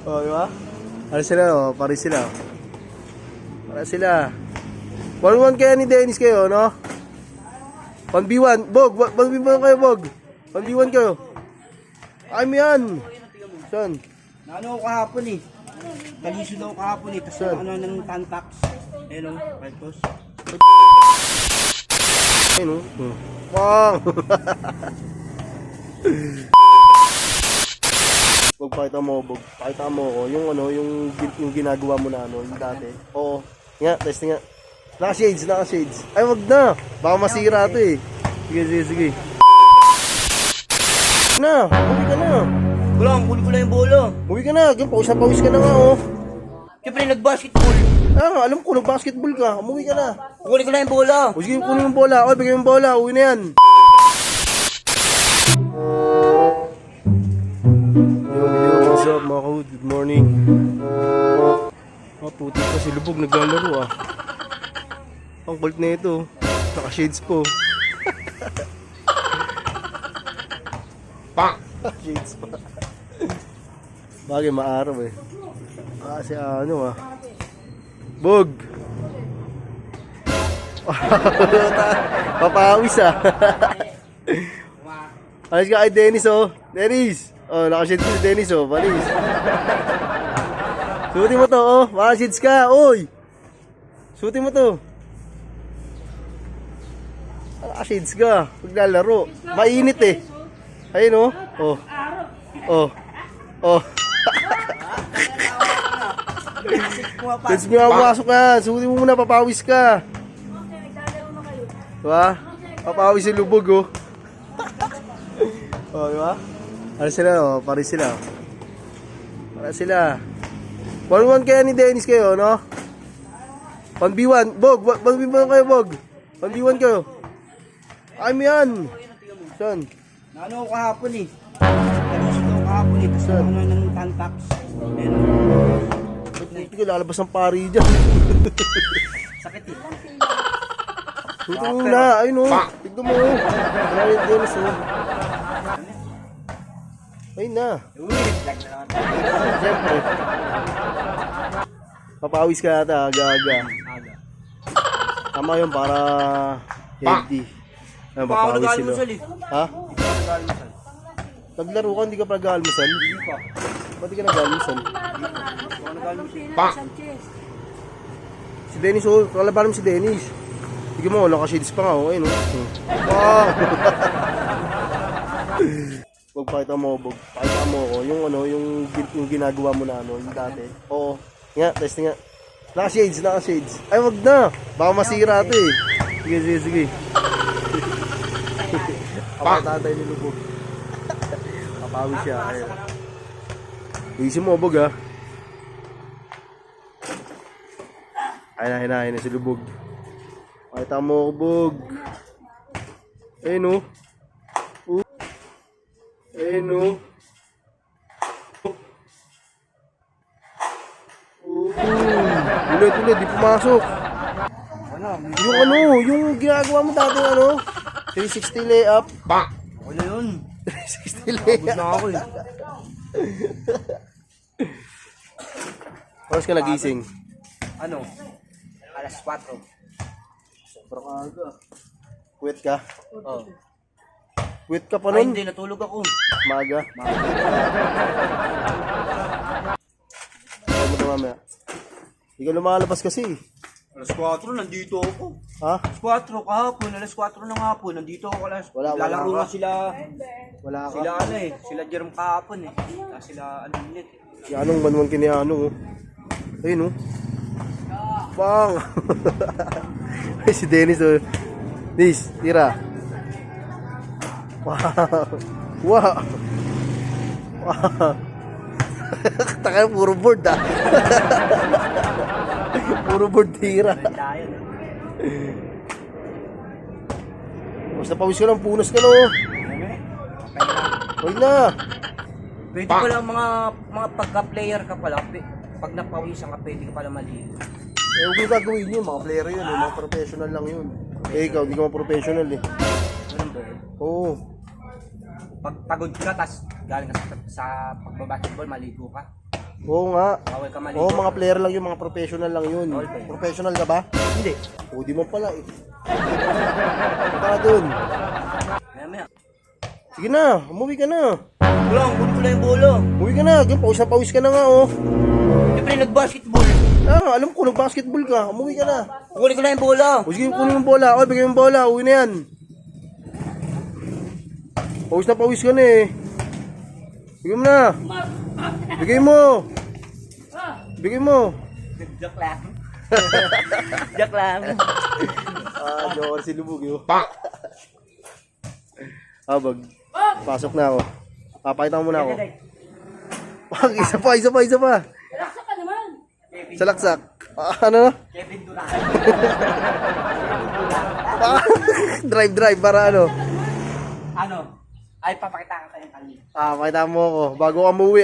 Oh, di ba? Ano sila, oh? Pare sila. Para sila. 1-1 kaya ni Dennis kayo, no? 1v1. Bog, 1v1 kayo, Bog. 1v1 kayo. Ay mo yan. Saan? Ano ako kahapon eh. Kaliso daw kahapon eh. Tapos Saan? ano ng tantax. Ayun o, Paltos. Ayun, no? Wow! Bog, pakita mo, Bog. Pakita mo ko. Yung ano, yung ginagawa mo na ano, yung dati. Oo. Nga, testing nga. Naka-shades, naka-shades. Ay, wag na. Baka masira ito eh. Sige, sige, sige. Na, uwi ka na. Wala, ang huli ko lang yung bolo. Uwi ka na. Pawis na pawis ka na nga, oh. Siyempre nag-basketball. Ah, alam ko, nag-basketball ka. Umuwi ka na. Huli ko lang yung bola. O sige, kunin yung bola. O, bigay yung bola. Uwi na yan. Yo, what's up mga kahood? Good morning. Puti pa si Lubog naglalaro ah. Ang kulit na ito. Naka-shades po. Pang! Shades pa. Bagay maaraw eh. Kasi ano ah. Bog! Papawis ah. Alis ka kay Dennis oh. Dennis! Oh, naka-shades po si Dennis oh. Palis. Suotin mo to oh. Naka-shades ka. Oy! Suotin mo to. Naka-shades ka. Paglalaro. Mainit eh. Ayun oh. Oh. Oh. Oh. Let's mo ang pumasok ka. Suotin mo muna. Papawis ka. Diba? Papawis yung lubog oh. Oh, diba? Ano sila oh? Pare sila. Para sila. 1-1 kaya ni Dennis kayo, no? 1v1. Bog, 1v1 kayo, Bog. 1v1 kayo. Ay mo yan. Saan? Ano ako kahapon eh. Kaliso daw kahapon eh. Tapos Saan? ano ng tantax. Ayun o. Hindi ko lalabas ng pari dyan. Sakit eh. Ito mo na. Ayun o. Tignan mo. Wala yung Dennis o. Ayun na. Uy, lag na naman. Siyempre. Papawis ka ata. Aga-aga. Aga. Tama yun para healthy. Ayun, Baka ako papawis sila. nag-almusal eh. Ha? Hindi pa nag-almusal. Naglaro ka, hindi ka pa nag-almusal? Hindi pa. Ba't di ka nag-almusal? Baka nag-almusal. Si Dennis, oh, kalaban mo si Dennis. Sige mo, naka-shades pa nga, oh, ayun, oh. Wow! Bog, pakita mo, Bog. Pakita mo ko, yung ano, yung ginagawa mo na ano, yung dati. Oo. Nga, testing nga. Naka-shades, naka-shades. Ay, wag na. Baka masira ito eh. Sige, sige, sige. Ako tatay ni Lubog. Papawi siya, ayun. Easy mo, Bog, ha. Ayun na si Lubog. Pakita mo ko, Bog. Ayun, oh. Ayun, oh. Ulit, di pumasok. Ano? Yung ano, yung ginagawa mo dati ano, 360 layup. Bang! Wala yun. 360 Abot layup. na ako eh. Oras ka nagising? Ano? Alas 4. Sobrang aga. Quit ka? Oh. Quit ka pa Ay, nun? hindi. Natulog ako. Maga. Ayaw mo ito mamaya. Hindi ka lumalabas kasi. Alas 4, nandito ako. Ha? Alas 4 kahapon, alas 4 ng hapon, nandito ako alas. Wala Lalaro ka. nga sila, Wala ka. sila ano eh, sila Jerome kahapon eh. Sila ano minute eh. Si Anong manwan kini Anong oh. Ayun oh. Bang! Ay, si Dennis oh. Dennis, tira. Wow! Wow! Wow! Taka puro board ah. Puro board tira. Dayan eh. Basta pawis ka lang, punas ka no. Huwag na. Pwede ko lang mga pagka-player ka pala, pag napawisan ka, pwede ka pala maligo. Eh, huwag yung gagawin yun. Mga player yun. Eh. Mga professional lang yun. Eh, ikaw, di ka mga professional eh. Ganun ba yun? Oo. Pag pagod ka, tas galing ka sa pagbabasketball, maligo ka. Oo nga. Bawal ka maligo. Oo, mga player lang yun, mga professional lang yun. Okay. Professional ka ba? Hindi. O, di mo pala eh. Para dun. Maya. Sige na, umuwi ka na. Kulang, kunin ko lang yung bolo. Umuwi ka na, pawis na pawis ka na nga oh. Siyempre, nag-basketball. Ah, alam ko, nag-basketball ka. Umuwi ka na. Kunin ko lang yung bolo. O sige, kunin yung bola. O, bigay yung bola. Uwi na yan. Pawis na pawis ka na eh. Bigay mo na. Bigay mo. Bigay mo. Joke lang. Joke lang. Ah, Jor, silubog yun. Bag. Pasok na ako. Papakita mo muna ako. Wag, isa pa. Laksa ka naman. Salaksak. Ano? Kevin Durant. Drive para ano. Ano? Ay, papakita ka kayo kanina. Pakita mo ako. Bago ka umuwi